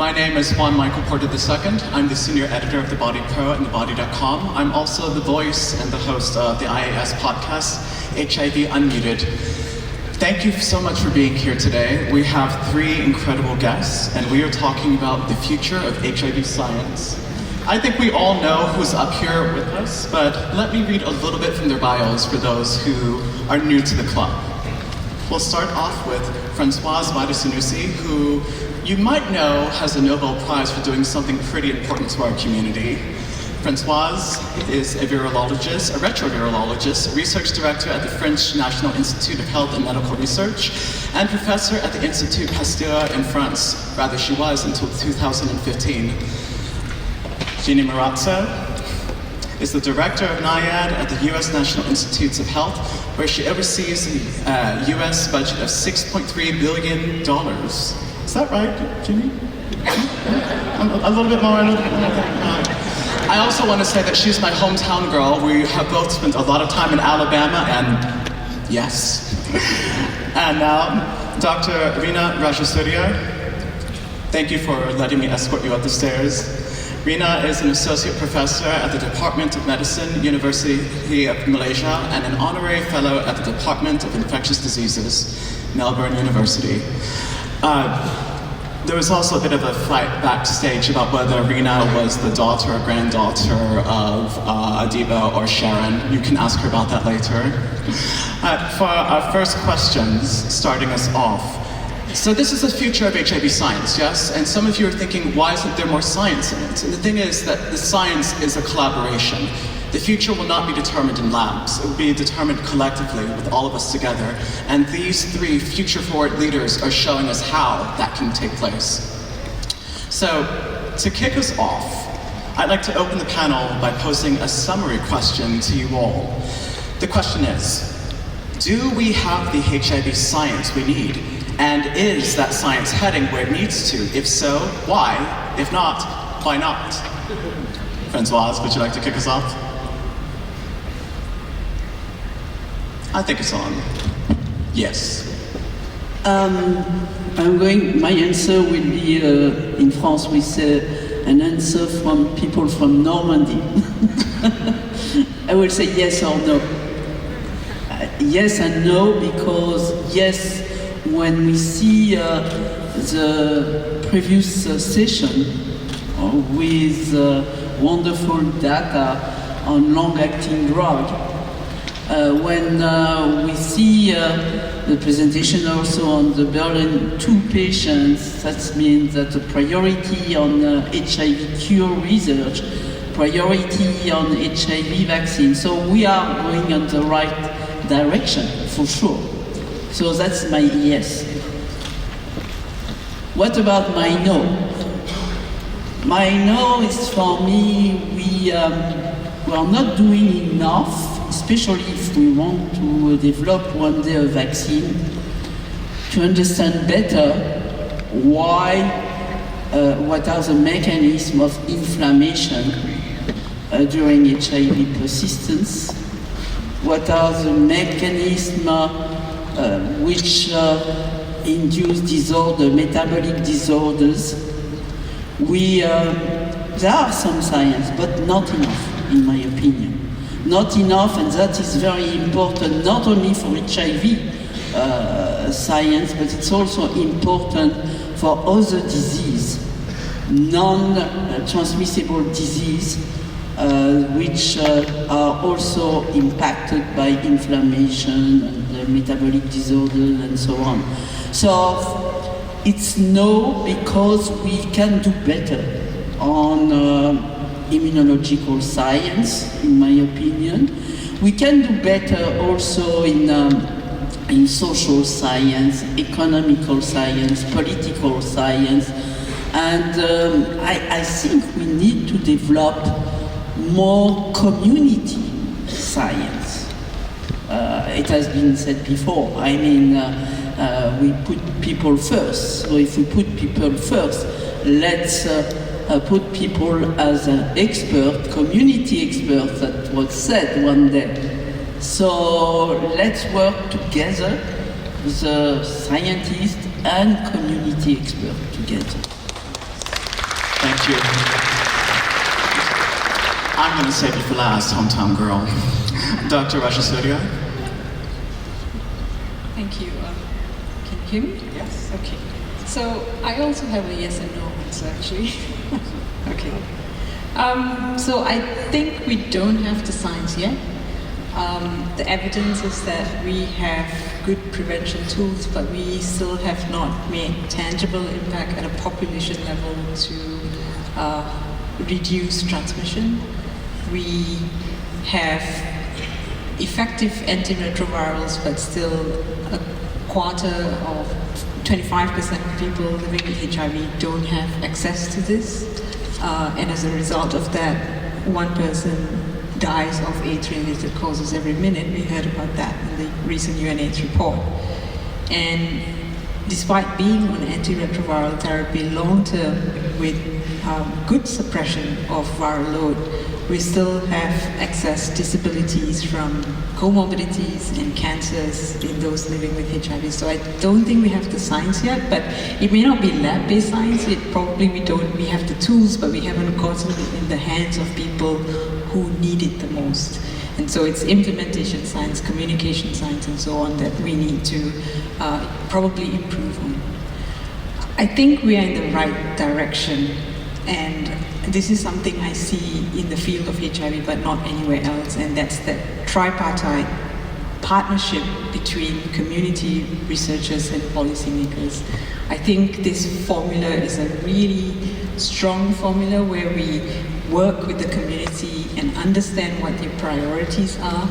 My name is Juan II. I'm the senior editor of The Body Pro and TheBody.com. I'm also the voice and the host of the IAS podcast, HIV Unmuted. Thank you so much for being here today. We have 3 incredible guests, and we are talking about the future of HIV science. I think we all know who's up here with us, but let me read a little bit from their bios for those who are new to the club. We'll start off with Françoise Barré-Sinoussi, who you might know has a Nobel Prize for doing something pretty important to our community. Françoise is a virologist, a retrovirologist, research director at the French National Institute of Health and Medical Research, and professor at the Institut Pasteur in France. Rather, she was until 2015. Jeannie Marrazzo is the director of NIAID at the US National Institutes of Health, where she oversees a US budget of $6.3 billion. Is that right, Jeannie? A little bit more, I also want to say that she's my hometown girl. We have both spent a lot of time in Alabama, and yes. And now, Dr. Reena Rajasuriar, thank you for letting me escort you up the stairs. Reena is an associate professor at the Department of Medicine, University of Malaysia, and an honorary fellow at the Department of Infectious Diseases, Melbourne University. There was also a bit of a fight backstage about whether Reena was the daughter or granddaughter of Adiba or Sharon. You can ask her about that later. For our first questions, starting us off. So this is the future of HIV science, yes? And some of you are thinking, why isn't there more science in it? And the thing is that the science is a collaboration. The future will not be determined in labs. It will be determined collectively with all of us together. And these 3 future-forward leaders are showing us how that can take place. So, to kick us off, I'd like to open the panel by posing a summary question to you all. The question is, do we have the HIV science we need? And is that science heading where it needs to? If so, why? If not, why not? Françoise, would you like to kick us off? I think it's on. Yes. My answer will be, in France we say, an answer from people from Normandy. I will say yes or no. Yes and no, because yes, when we see the previous session with wonderful data on long-acting drug, when we see the presentation also on the Berlin 2 patients, that means that the priority on HIV cure research, priority on HIV vaccine. So we are going in the right direction, for sure. So that's my yes. What about my no? My no is, for me, we are not doing enough, especially if we want to develop one day a vaccine, to understand better why, what are the mechanisms of inflammation during HIV persistence, what are the mechanisms which induce disorder, metabolic disorders. There are some science, but not enough, in my opinion. Not enough, and that is very important, not only for HIV science, but it's also important for other disease, non-transmissible disease, which are also impacted by inflammation and metabolic disorders and so on. So it's no, because we can do better on immunological science, in my opinion. We can do better also in social science, economical science, political science, and I think we need to develop more community science. It has been said before, I mean, we put people first. So if we put people first, let's put people as an expert, community expert, that was said one day. So let's work together, the scientists and community experts together. Thank you. I'm going to save you for last, hometown girl. Dr. Rajasuriar. Thank you. Can you hear me? Yes. Okay. So I also have a yes and no answer, actually. Okay. So I think we don't have the science yet. The evidence is that we have good prevention tools, but we still have not made tangible impact at a population level to reduce transmission. We have effective antiretrovirals, but still a quarter of 25% of people living with HIV don't have access to this. And as a result of that, one person dies of AIDS-related causes every minute. We heard about that in the recent UNAIDS report. And despite being on antiretroviral therapy long-term with good suppression of viral load, we still have excess disabilities from comorbidities and cancers in those living with HIV. So I don't think we have the science yet, but it may not be lab-based science. We have the tools, but we haven't gotten it in the hands of people who need it the most. And so it's implementation science, communication science, and so on that we need to probably improve on. I think we are in the right direction, and this is something I see in the field of HIV, but not anywhere else, and that's that tripartite partnership between community researchers and policymakers. I think this formula is a really strong formula where we work with the community and understand what their priorities are.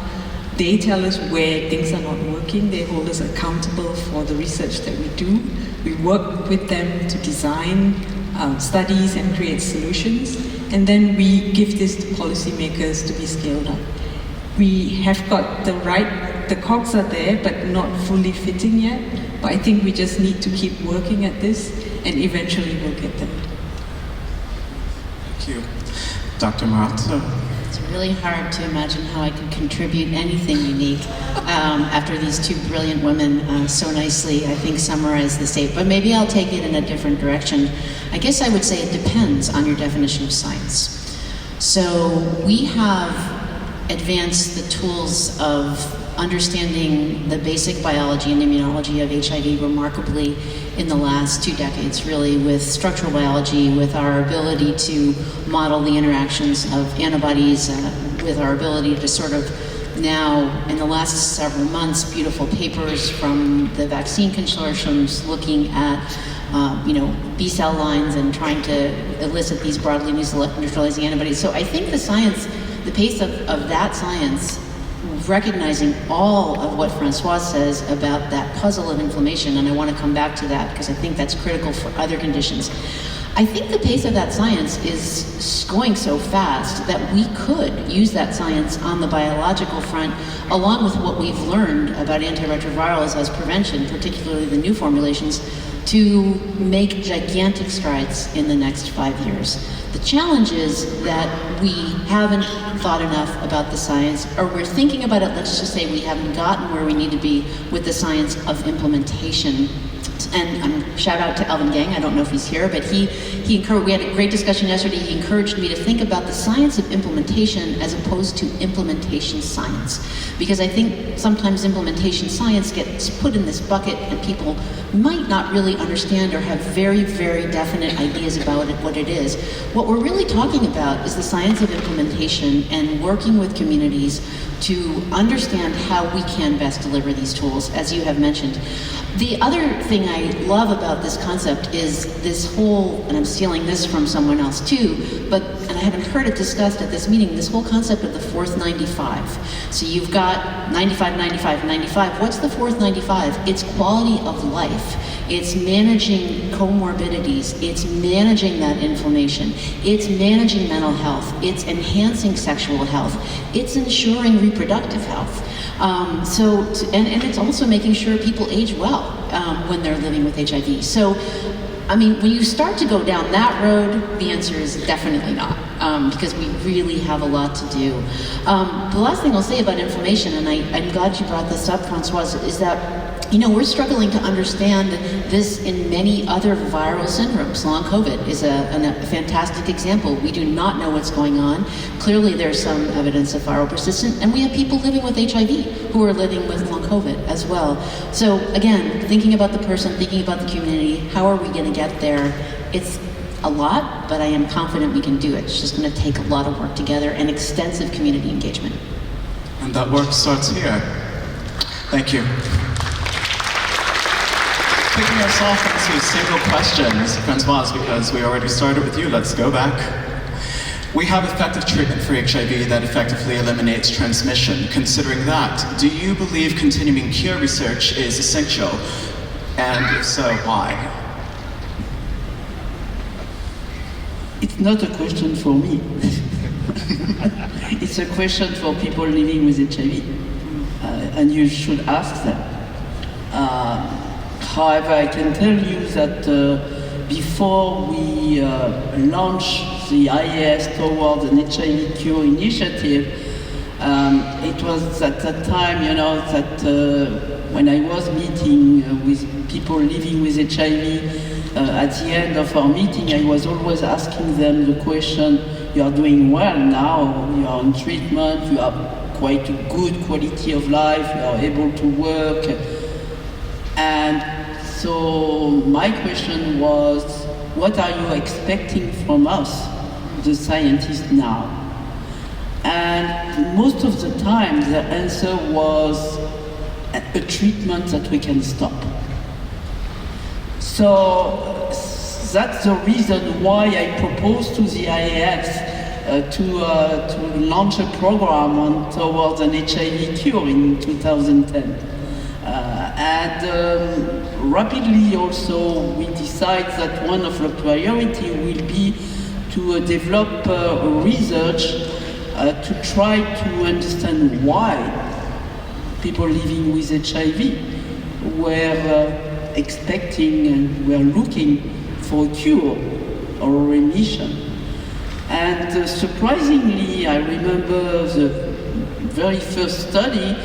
They tell us where things are not working. They hold us accountable for the research that we do. We work with them to design studies and create solutions, and then we give this to policymakers to be scaled up. We have got the cogs are there, but not fully fitting yet. But I think we just need to keep working at this, and eventually we'll get there. Thank you. Dr. Marrazzo. It's really hard to imagine how I could contribute anything unique after these two brilliant women so nicely, I think, summarize the state. But maybe I'll take it in a different direction. I guess I would say it depends on your definition of science. So we have advanced the tools of understanding the basic biology and immunology of HIV remarkably in the last 2 decades, really, with structural biology, with our ability to model the interactions of antibodies, with our ability to sort of now, in the last several months, beautiful papers from the vaccine consortiums looking at B-cell lines and trying to elicit these broadly neutralizing antibodies. So I think the science, the pace of that science, recognizing all of what Françoise says about that puzzle of inflammation, and I want to come back to that because I think that's critical for other conditions. I think the pace of that science is going so fast that we could use that science on the biological front, along with what we've learned about antiretrovirals as prevention, particularly the new formulations, to make gigantic strides in the next 5 years. The challenge is that we haven't thought enough about the science, or we're thinking about it, let's just say we haven't gotten where we need to be with the science of implementation. And shout out to Alvin Gang, I don't know if he's here, but we had a great discussion yesterday. He encouraged me to think about the science of implementation as opposed to implementation science. Because I think sometimes implementation science gets put in this bucket and people might not really understand or have very, very definite ideas about it, what it is. What we're really talking about is the science of implementation and working with communities to understand how we can best deliver these tools, as you have mentioned. The other thing I love about this concept is this whole, and I'm stealing this from someone else too, and I haven't heard it discussed at this meeting, this whole concept of the fourth 95. So you've got 95, 95, 95. What's the fourth 95? It's quality of life. It's managing comorbidities. It's managing that inflammation. It's managing mental health. It's enhancing sexual health. It's ensuring reproductive health. And it's also making sure people age well when they're living with HIV. So, I mean, when you start to go down that road, the answer is definitely not, because we really have a lot to do. The last thing I'll say about inflammation, and I'm glad you brought this up, Françoise, is that You know, we're struggling to understand this in many other viral syndromes. Long COVID is a fantastic example. We do not know what's going on. Clearly there's some evidence of viral persistence, and we have people living with HIV who are living with long COVID as well. So again, thinking about the person, thinking about the community, how are we going to get there? It's a lot, but I am confident we can do it. It's just going to take a lot of work together and extensive community engagement. And that work starts here. Thank you. Kicking us off into single questions, Françoise, because we already started with you, let's go back. We have effective treatment for HIV that effectively eliminates transmission. Considering that, do you believe continuing cure research is essential? And if so, why? It's not a question for me. It's a question for people living with HIV. And you should ask them. However, I can tell you that before we launched the IAS towards an HIV cure initiative, it was at that time, you know, that when I was meeting with people living with HIV, at the end of our meeting, I was always asking them the question, you are doing well now, you are on treatment, you have quite a good quality of life, you are able to work. And so my question was, what are you expecting from us, the scientists now? And most of the time the answer was a treatment that we can stop. So that's the reason why I proposed to the IAS to launch a program towards an HIV cure in 2010. Rapidly also we decide that one of the priority will be to develop research to try to understand why people living with HIV were expecting and were looking for a cure or a remission. And surprisingly, I remember the very first study,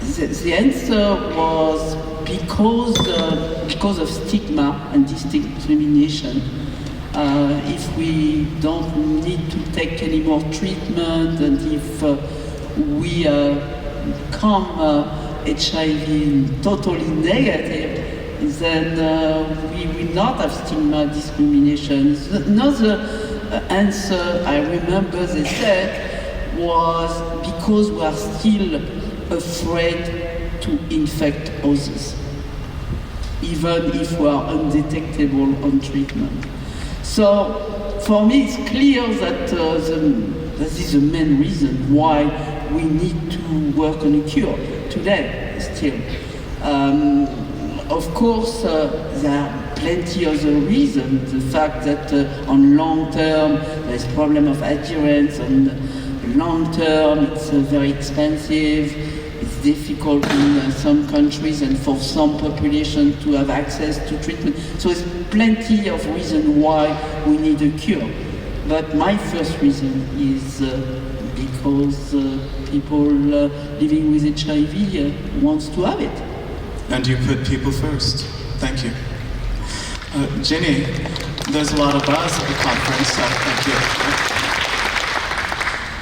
the answer was because of stigma and discrimination. If we don't need to take any more treatment, and if we become HIV totally negative, then we will not have stigma discrimination. Another answer I remember they said was because we are still afraid to infect others, even if we are undetectable on treatment. So for me it's clear that this is the main reason why we need to work on a cure today still. Of course, there are plenty of other reasons. The fact that on long term there's problem of adherence, on long term it's very expensive, it's difficult in some countries and for some population to have access to treatment. So there's plenty of reasons why we need a cure. But my first reason is because people living with HIV wants to have it. And you put people first. Thank you. Jeannie, there's a lot of buzz at the conference, so thank you.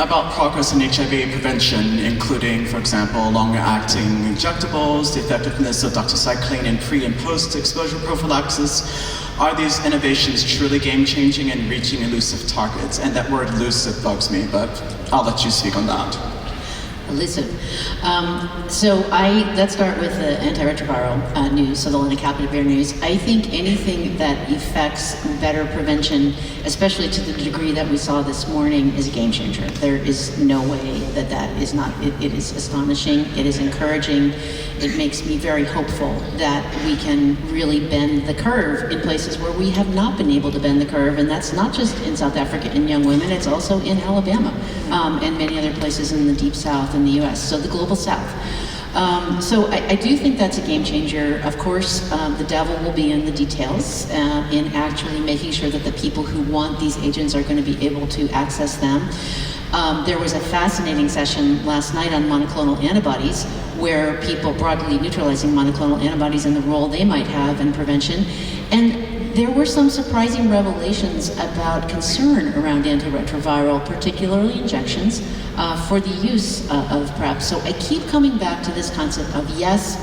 About progress in HIV prevention, including, for example, longer-acting injectables, the effectiveness of doxycycline in pre- and post-exposure prophylaxis. Are these innovations truly game-changing and reaching elusive targets? And that word elusive bugs me, but I'll let you speak on that. Elusive. Let's start with the antiretroviral news, so the lenacapavir news. I think anything that affects better prevention, especially to the degree that we saw this morning, is a game changer. There is no way that is not. It is astonishing. It is encouraging. It makes me very hopeful that we can really bend the curve in places where we have not been able to bend the curve, and that's not just in South Africa in young women, it's also in Alabama and many other places in the Deep South in the US, so the Global South. So I do think that's a game changer. Of course, the devil will be in the details, in actually making sure that the people who want these agents are going to be able to access them. There was a fascinating session last night on monoclonal antibodies, where people broadly neutralizing monoclonal antibodies and the role they might have in prevention. And there were some surprising revelations about concern around antiretroviral, particularly injections, for the use of PrEP. So I keep coming back to this concept of yes,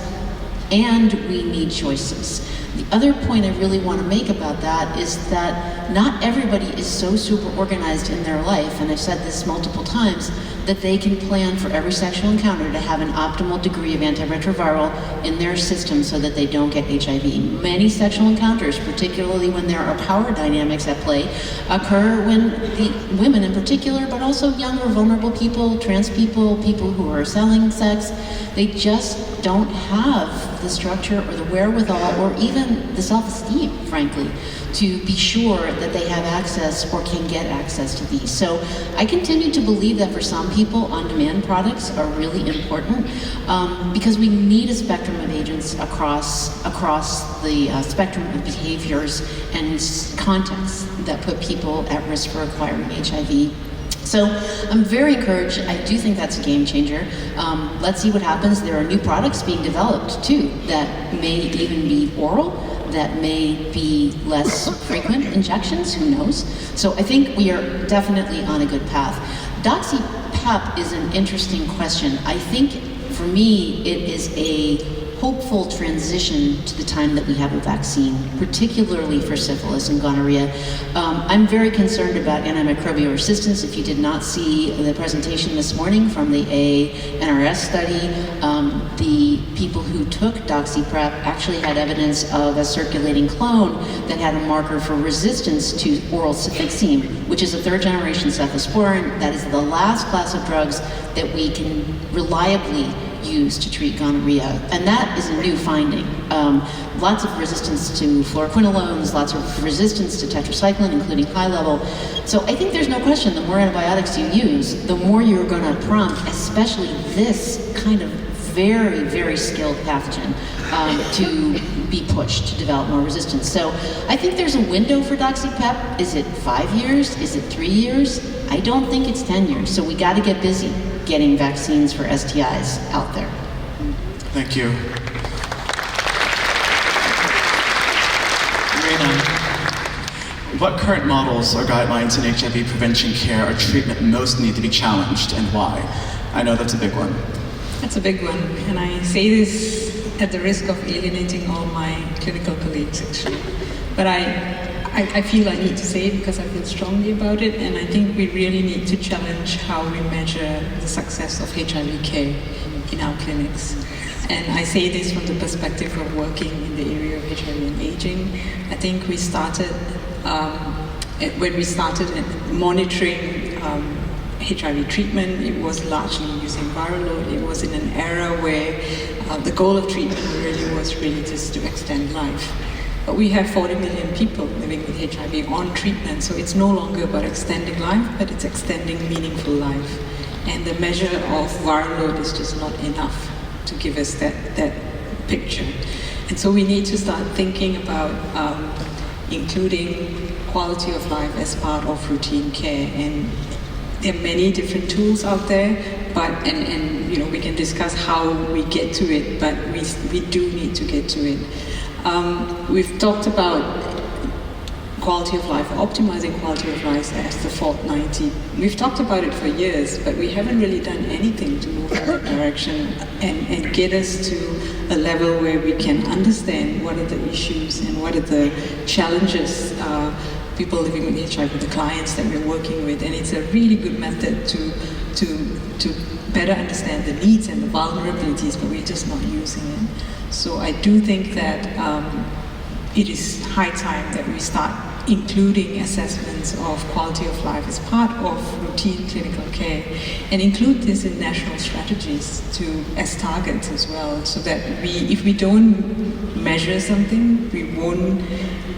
and we need choices. The other point I really want to make about that is that not everybody is so super organized in their life, and I've said this multiple times, that they can plan for every sexual encounter to have an optimal degree of antiretroviral in their system so that they don't get HIV. Many sexual encounters, particularly when there are power dynamics at play, occur when the women in particular, but also younger, vulnerable people, trans people, people who are selling sex, they just don't have the structure or the wherewithal or even the self-esteem, frankly, to be sure that they have access or can get access to these. So I continue to believe that for some people, on-demand products are really important because we need a spectrum of agents across the spectrum of behaviors and contexts that put people at risk for acquiring HIV. So I'm very encouraged. I do think that's a game changer. Let's see what happens. There are new products being developed too that may even be oral, that may be less frequent injections, who knows? So I think we are definitely on a good path. Doxy-PEP is an interesting question. I think for me it is a hopeful transition to the time that we have a vaccine, particularly for syphilis and gonorrhea. I'm very concerned about antimicrobial resistance. If you did not see the presentation this morning from the NRS study, the people who took DoxyPrep actually had evidence of a circulating clone that had a marker for resistance to oral cefixime, which is a third-generation cephalosporin. That is the last class of drugs that we can reliably use to treat gonorrhea, and that is a new finding. Lots of resistance to fluoroquinolones, lots of resistance to tetracycline, including high level. So I think there's no question, the more antibiotics you use, the more you're going to prompt, especially this kind of very, very skilled pathogen, to be pushed to develop more resistance. So I think there's a window for DoxyPep. Is it 5 years? Is it 3 years? I don't think it's 10 years. So we got to get busy getting vaccines for STIs out there. Thank you. Reena, what current models or guidelines in HIV prevention care or treatment most need to be challenged, and why? I know that's a big one. That's a big one, and I say this at the risk of alienating all my clinical colleagues, actually. But I feel I need to say it because I feel strongly about it, and I think we really need to challenge how we measure the success of HIV care in our clinics. And I say this from the perspective of working in the area of HIV and aging. I think we started, when we started monitoring HIV treatment, it was largely using viral load. It was in an era where the goal of treatment was really just to extend life. But we have 40 million people living with HIV on treatment, so it's no longer about extending life, but it's extending meaningful life. And the measure of viral load is just not enough to give us that picture. And so we need to start thinking about including quality of life as part of routine care. And there are many different tools out there, but and you know, we can discuss how we get to it, but we do need to get to it. We've talked about quality of life, optimizing quality of life as the fourth 90. We've talked about it for years, but we haven't really done anything to move in that direction and get us to a level where we can understand what are the issues and what are the challenges people living with HIV, the clients that we're working with. And it's a really good method to better understand the needs and the vulnerabilities, but we're just not using it. So I do think that it is high time that we start including assessments of quality of life as part of routine clinical care, and include this in national strategies as targets as well, so that if we don't measure something, we won't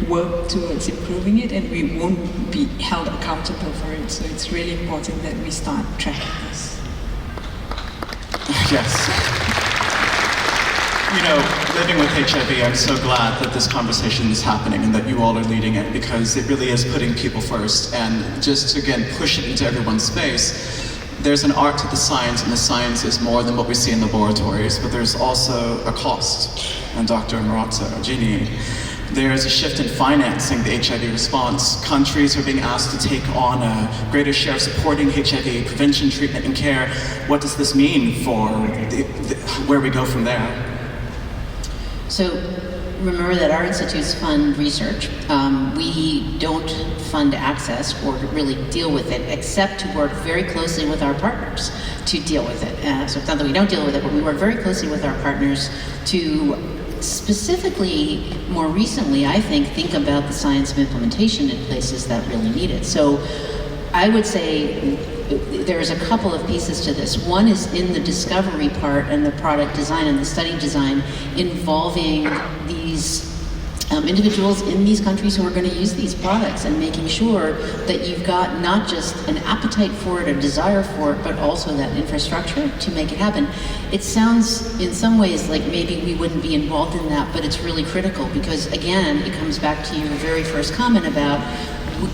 work towards improving it, and we won't be held accountable for it. So it's really important that we start tracking this. Yes. You know, living with HIV, I'm so glad that this conversation is happening and that you all are leading it, because it really is putting people first, and just to, again, push it into everyone's space. there's an art to the science, and the science is more than what we see in laboratories, but there's also a cost. And Dr. Marrazzo, Jeannie, there's a shift in financing the HIV response. Countries are being asked to take on a greater share of supporting HIV prevention, treatment, and care. What does this mean for where we go from there? So remember that our institutes fund research. We don't fund access or really deal with it, except to work very closely with our partners to deal with it. So it's not that we don't deal with it, but we work very closely with our partners to specifically, more recently, I think about the science of implementation in places that really need it. So I would say there's a couple of pieces to this. One is in the discovery part and the product design and the study design involving these individuals in these countries who are going to use these products and making sure that you've got not just an appetite for it, a desire for it, but also that infrastructure to make it happen. It sounds in some ways like maybe we wouldn't be involved in that, but it's really critical because, again, it comes back to your very first comment about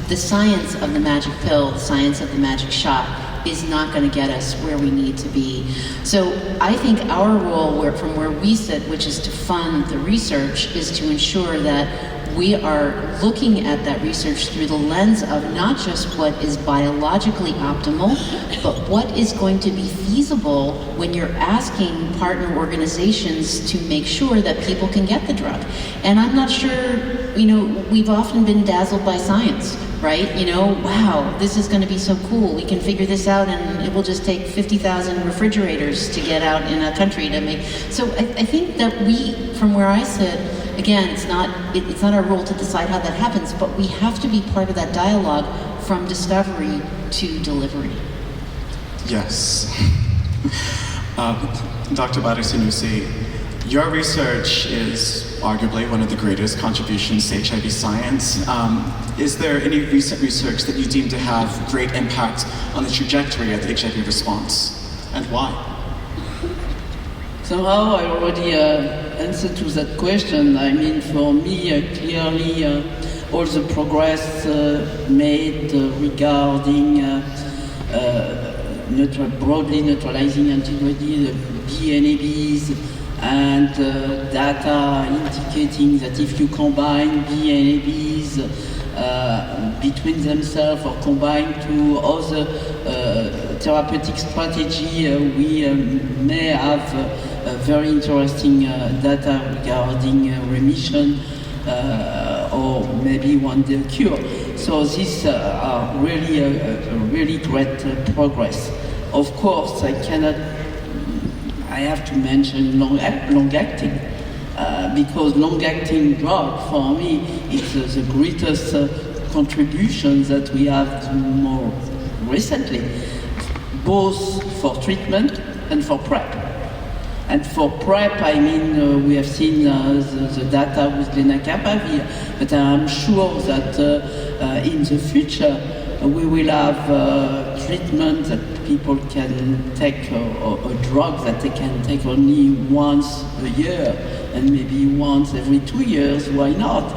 the science of the magic pill, the science of the magic shot is not going to get us where we need to be. So I think our role from where we sit, which is to fund the research, is to ensure that we are looking at that research through the lens of not just what is biologically optimal, but what is going to be feasible when you're asking partner organizations to make sure that people can get the drug. And I'm not sure, we've often been dazzled by science, right? Wow, this is going to be so cool. We can figure this out and it will just take 50,000 refrigerators to get out in a country to make. So I think that we, from where I sit, again, it's not our role to decide how that happens, but we have to be part of that dialogue from discovery to delivery. Yes. Dr. Barré-Sinoussi, your research is arguably one of the greatest contributions to HIV science. Is there any recent research that you deem to have great impact on the trajectory of the HIV response, and why? Somehow I already answered to that question. I mean, for me, clearly all the progress made regarding broadly neutralizing antibody, the BNABs, and data indicating that if you combine BNABs between themselves or combine to other therapeutic strategy, we may have very interesting data regarding remission or maybe one day cure. So these are really really great progress. Of course, I have to mention long-acting because long-acting drug for me is the greatest contribution that we have more recently, both for treatment and for PrEP. And for PrEP, I mean, we have seen the data with lenacapavir, but I'm sure that in the future we will have treatment that people can take, a drug that they can take only once a year and maybe once every 2 years, why not?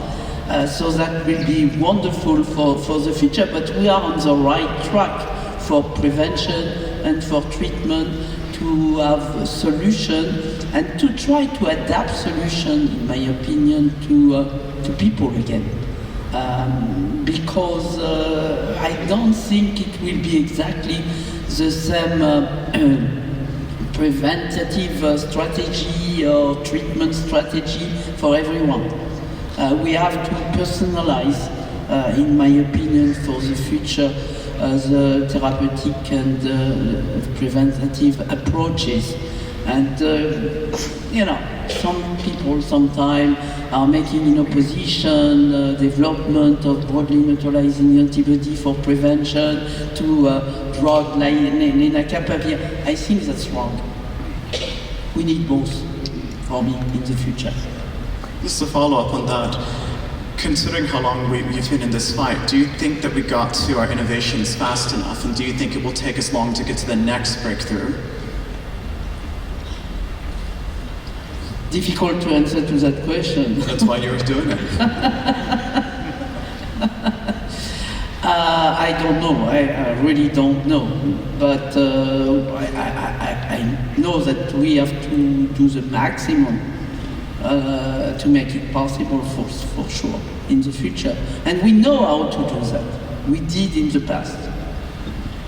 So that will be wonderful for the future, but we are on the right track for prevention and for treatment to have a solution and to try to adapt solution, in my opinion, to people again. Because I don't think it will be exactly the same preventative strategy or treatment strategy for everyone. We have to personalize, in my opinion, for the future, the therapeutic and preventative approaches. And, some people sometimes are making in opposition development of broadly neutralizing antibody for prevention to drug like lenacapavir. I think that's wrong. We need both, for me, in the future. Just to follow up on that, considering how long we've been in this fight, do you think that we got to our innovations fast enough, and do you think it will take us long to get to the next breakthrough? Difficult to answer to that question. That's why you're doing it. I don't know. I really don't know. But I know that we have to do the maximum to make it possible for sure in the future. And we know how to do that. We did in the past.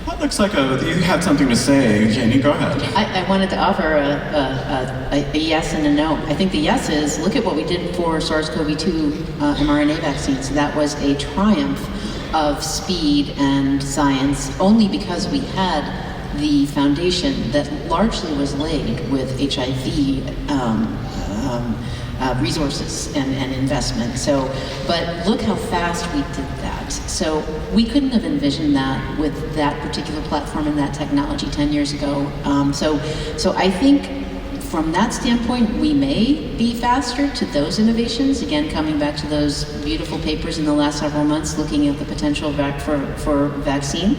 That looks like you had something to say, Jeannie. Go ahead. I wanted to offer a yes and a no. I think the yes is, look at what we did for SARS-CoV-2 mRNA vaccines. That was a triumph of speed and science, only because we had the foundation that largely was laid with HIV resources and investment. So, but look how fast we did that. So we couldn't have envisioned that with that particular platform and that technology 10 years ago. So I think from that standpoint, we may be faster to those innovations. Again, coming back to those beautiful papers in the last several months looking at the potential for vaccine.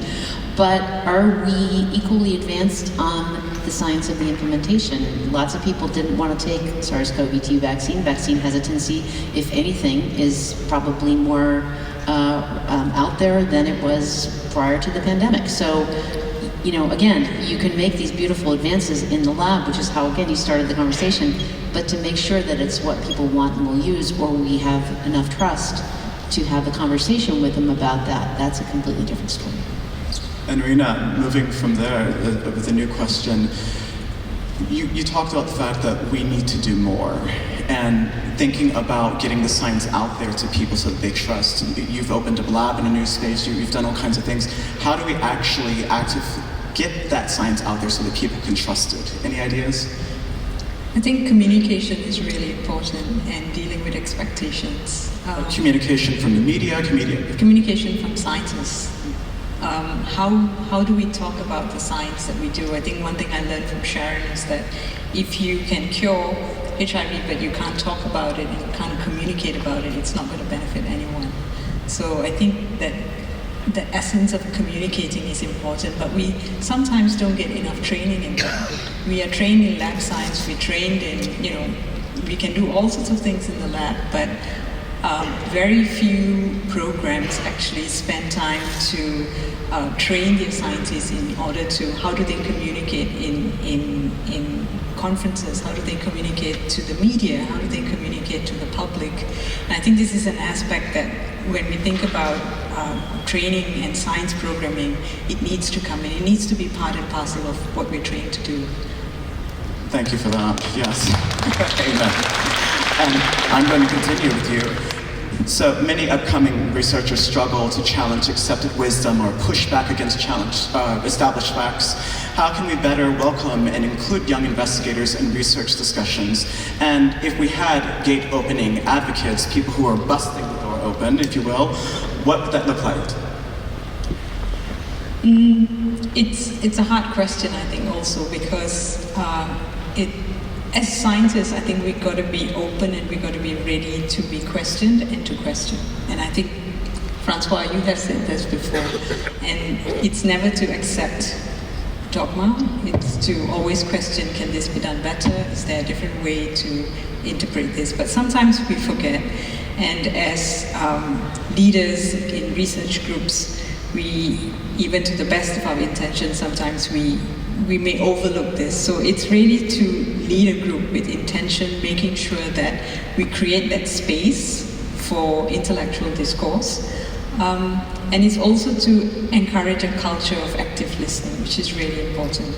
But are we equally advanced on the science of the implementation? Lots of people didn't want to take SARS-CoV-2 vaccine. Vaccine hesitancy, if anything, is probably more out there than it was prior to the pandemic. So, you know, again, you can make these beautiful advances in the lab, which is how, again, you started the conversation, but to make sure that it's what people want and will use, or we have enough trust to have a conversation with them about that, that's a completely different story. And Reena, moving from there with a new question, you talked about the fact that we need to do more, and thinking about getting the science out there to people so that they trust. You've opened a lab in a new space, you've done all kinds of things. How do we actually get that science out there so that people can trust it? Any ideas? I think communication is really important, and dealing with expectations. Communication from the media, communication from scientists. How do we talk about the science that we do? I think one thing I learned from Sharon is that if you can cure HIV but you can't talk about it and you can't communicate about it, it's not going to benefit anyone. So I think that the essence of communicating is important, but we sometimes don't get enough training in that. We are trained in lab science, we're trained in, you know, we can do all sorts of things in the lab, but very few programs actually spend time to train their scientists in order to, how do they communicate in conferences, how do they communicate to the media, how do they communicate to the public. And I think this is an aspect that when we think about training and science programming, it needs to come in, it needs to be part and parcel of what we're trained to do. Thank you for that, yes. Amen. And I'm going to continue with you. So many upcoming researchers struggle to challenge accepted wisdom or push back against established facts. How can we better welcome and include young investigators in research discussions? And if we had gate opening advocates, people who are busting the door open, if you will, what would that look like? It's a hard question, I think, also, because as scientists, I think we've got to be open and we've got to be ready to be questioned and to question. And I think, Francois, you have said this before, and it's never to accept dogma, it's to always question, can this be done better? Is there a different way to interpret this? But sometimes we forget, and as leaders in research groups, we, even to the best of our intentions, sometimes we may overlook this. So it's really to lead a group with intention, making sure that we create that space for intellectual discourse. And it's also to encourage a culture of active listening, which is really important.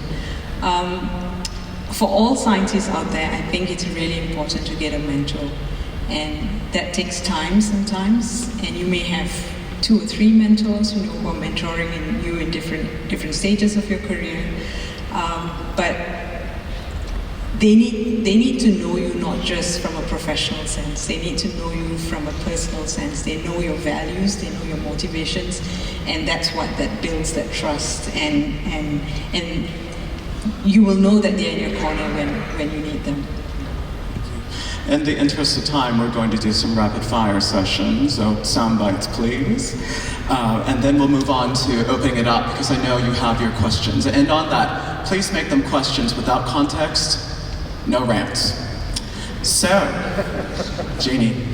For all scientists out there, I think it's really important to get a mentor. And that takes time sometimes, and you may have 2 or 3 mentors, you know, who are mentoring you in different stages of your career. But they need to know you not just from a professional sense. They need to know you from a personal sense. They know your values, they know your motivations, and that's what that builds that trust. And you will know that they're in your corner when you need them. In the interest of time, we're going to do some rapid fire sessions, so sound bites, please. And then we'll move on to opening it up, because I know you have your questions. And on that, please make them questions without context, no rants. So, Jeannie,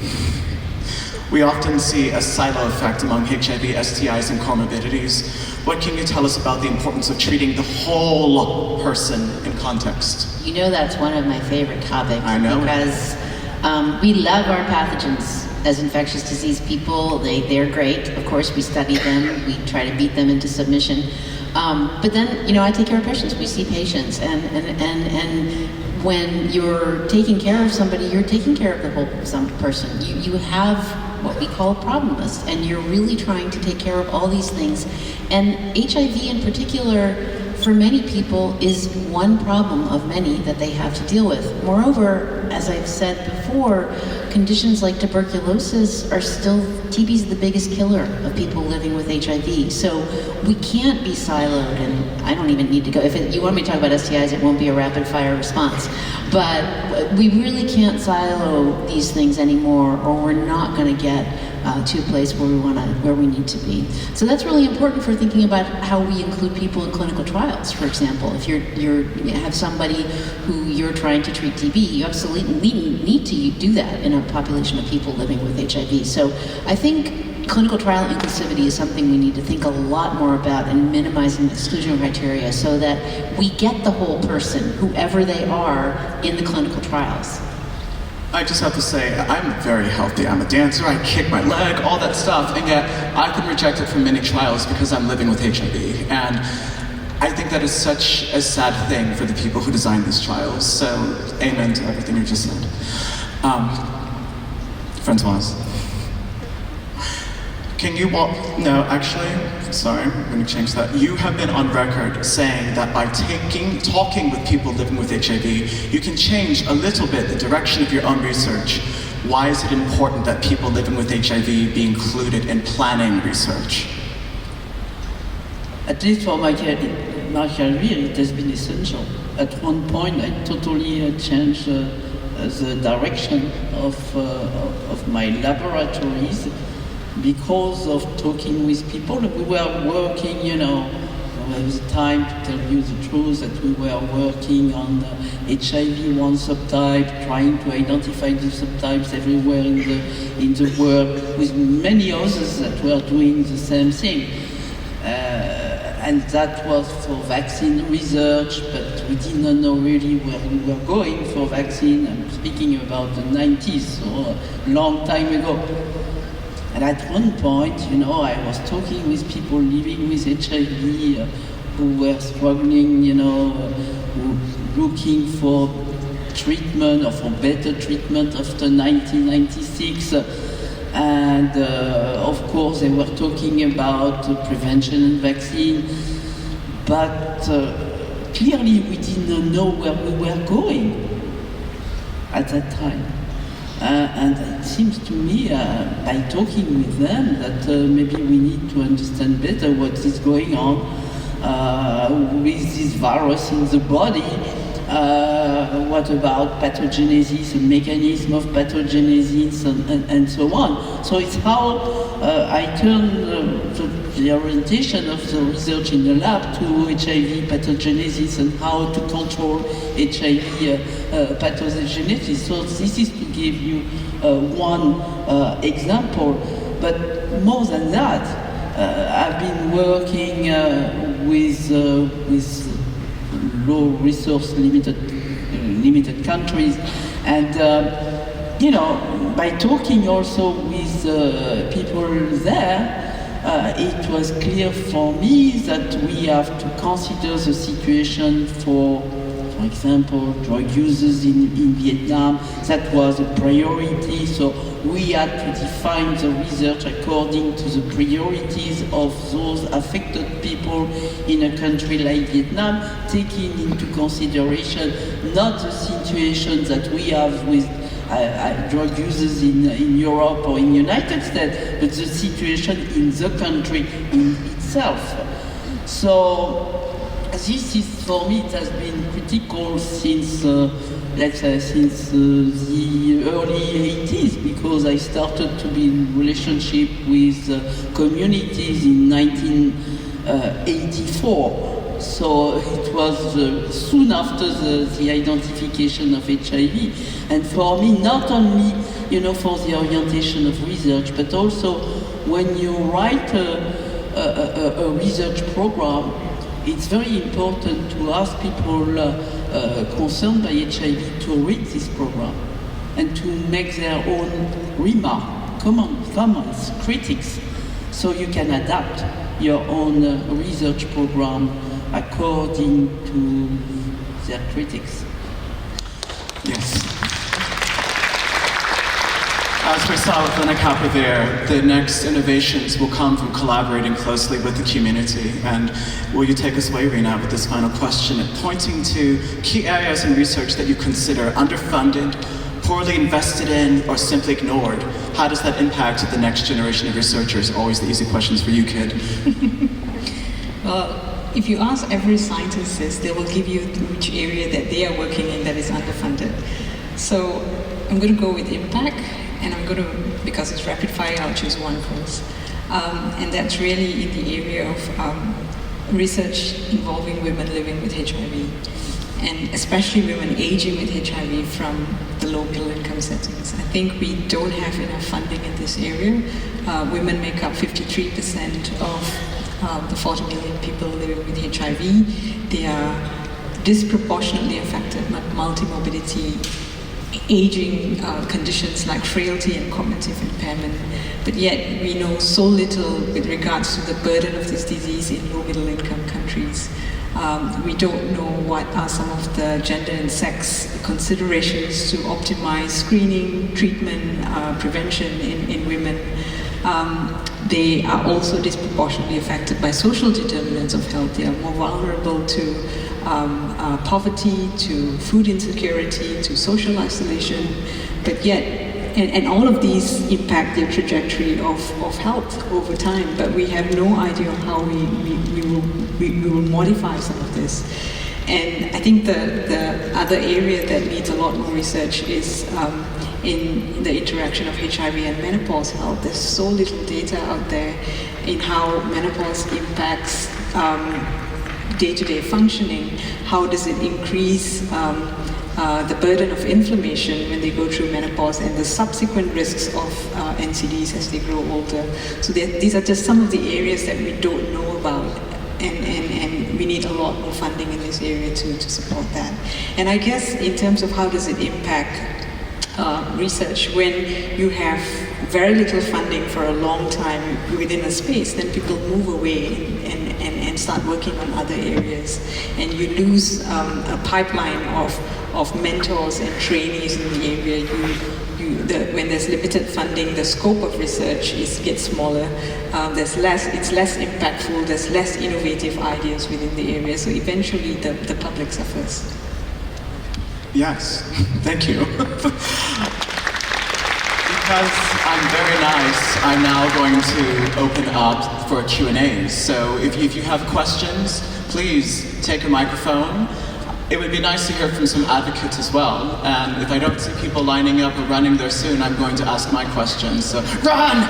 We often see a silo effect among HIV, STIs, and comorbidities. What can you tell us about the importance of treating the whole person in context? You know that's one of my favorite topics. I know. Because we love our pathogens as infectious disease people. They're great. Of course, we study them. We try to beat them into submission. But then, I take care of patients. We see patients. And when you're taking care of somebody, you're taking care of the whole person. You have what we call a problem list, and you're really trying to take care of all these things. And HIV in particular, for many people, is one problem of many that they have to deal with. Moreover, as I've said before, conditions like tuberculosis are still, TB is the biggest killer of people living with HIV. So we can't be siloed, and I don't even need to go. If you want me to talk about STIs, it won't be a rapid fire response. But we really can't silo these things anymore, or we're not going to get to a place where we need to be. So that's really important for thinking about how we include people in clinical trials. For example, if you have somebody who you're trying to treat TB, you absolutely need to do that in a population of people living with HIV. So I think clinical trial inclusivity is something we need to think a lot more about, and minimizing exclusion criteria so that we get the whole person, whoever they are, in the clinical trials. I just have to say, I'm very healthy. I'm a dancer, I kick my leg, all that stuff, and yet I've been rejected from many trials because I'm living with HIV. And I think that is such a sad thing for the people who designed these trials. So, amen to everything you just said. Françoise, can you sorry, I'm going to change that. You have been on record saying that by talking with people living with HIV, you can change a little bit the direction of your own research. Why is it important that people living with HIV be included in planning research? At least for my career, it has been essential. At one point, I totally changed the direction of my laboratories because of talking with people. We were working, there was time to tell you the truth that we were working on HIV one subtype, trying to identify the subtypes everywhere in the world, with many others that were doing the same thing. And that was for vaccine research, but we did not know really where we were going for vaccine. I'm speaking about the 90s, so a long time ago. And at one point, I was talking with people living with HIV who were struggling, looking for treatment or for better treatment after 1996. And of course, they were talking about prevention and vaccine, but clearly we did not know where we were going at that time. And it seems to me, by talking with them, that maybe we need to understand better what is going on with this virus in the body. What about pathogenesis, the mechanism of pathogenesis, and so on. So it's how I turn the orientation of the research in the lab to HIV pathogenesis and how to control HIV pathogenesis. So this is to give you one example, but more than that, I've been working with low resource limited countries, and by talking also with people there, it was clear for me that we have to consider the situation for example, drug users in Vietnam. That was a priority, so we had to define the research according to the priorities of those affected people in a country like Vietnam, taking into consideration not the situation that we have with drug users in Europe or in the United States, but the situation in the country in itself. So this is, for me, it has been critical since, let's say, since the early 80s, because I started to be in relationship with communities in 1984. So it was soon after the identification of HIV. And for me, not only you know, for the orientation of research, but also when you write a research program, it's very important to ask people concerned by HIV to read this program and to make their own remark, comments, critics, so you can adapt your own research program according to their critics. Yes. As we saw with Lena Kappa there, the next innovations will come from collaborating closely with the community. And will you take us away, Reena, with this final question, pointing to key areas in research that you consider underfunded, poorly invested in, or simply ignored? How does that impact the next generation of researchers? Always the easy questions for you, kid. Well, if you ask every scientist, they will give you which area that they are working in that is underfunded. So I'm going to go with impact, and I'm going to, because it's rapid fire, I'll choose one first. And that's really in the area of research involving women living with HIV, and especially women aging with HIV from the low middle income settings. I think we don't have enough funding in this area. Women make up 53% of the 40 million people living with HIV. They are disproportionately affected by multi-morbidity, aging conditions like frailty and cognitive impairment, but yet we know so little with regards to the burden of this disease in low middle income countries. We don't know what are some of the gender and sex considerations to optimize screening, treatment, prevention in women. They are also disproportionately affected by social determinants of health. They are more vulnerable to poverty, to food insecurity, to social isolation, but yet, and all of these impact their trajectory of health over time, but we have no idea how we will modify some of this. And I think the other area that needs a lot more research is in the interaction of HIV and menopause health. There's so little data out there in how menopause impacts day-to-day functioning. How does it increase the burden of inflammation when they go through menopause and the subsequent risks of NCDs as they grow older. So these are just some of the areas that we don't know about, and we need a lot more funding in this area to support that. And I guess in terms of how does it impact research, when you have very little funding for a long time within a space, then people move away and start working on other areas, and you lose a pipeline of mentors and trainees in the area. When there's limited funding, the scope of research gets smaller. It's less impactful. There's less innovative ideas within the area. So eventually, the public suffers. Yes, thank you. Because I'm very nice, I'm now going to open up for Q&As. So if you have questions, please take a microphone. It would be nice to hear from some advocates as well. And if I don't see people lining up or running there soon, I'm going to ask my questions. So run!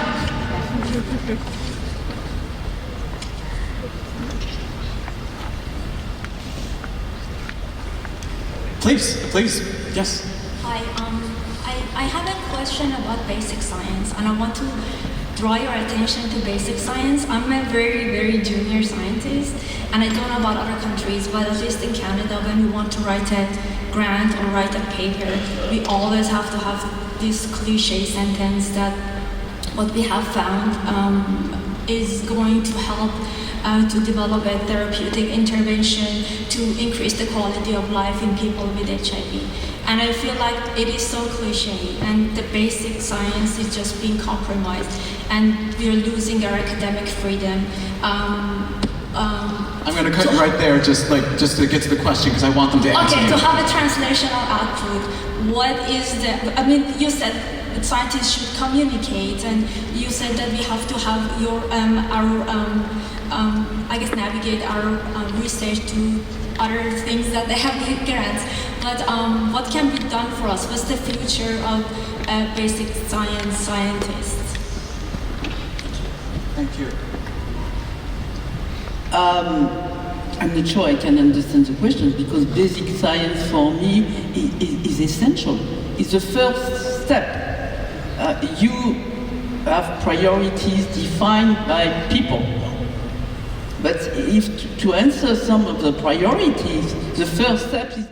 Please, yes. Hi, I have a question about basic science, and I want to draw your attention to basic science. I'm a very, very junior scientist, and I don't know about other countries, but at least in Canada, when we want to write a grant or write a paper, we always have to have this cliche sentence that what we have found is going to help to develop a therapeutic intervention to increase the quality of life in people with HIV. And I feel like it is so cliche, and the basic science is just being compromised, and we're losing our academic freedom. I'm going to cut you right there, just to get to the question, because I want them to answer. Okay, you. to have a translational output, what is the? I mean, you said scientists should communicate, and you said that we have to have I guess navigate our research to other things that they have grants. But what can be done for us? What's the future of basic science scientists? Thank you. I'm not sure I can understand the question, because basic science for me is essential. It's the first step you have priorities defined by people. But if to answer some of the priorities, the first step is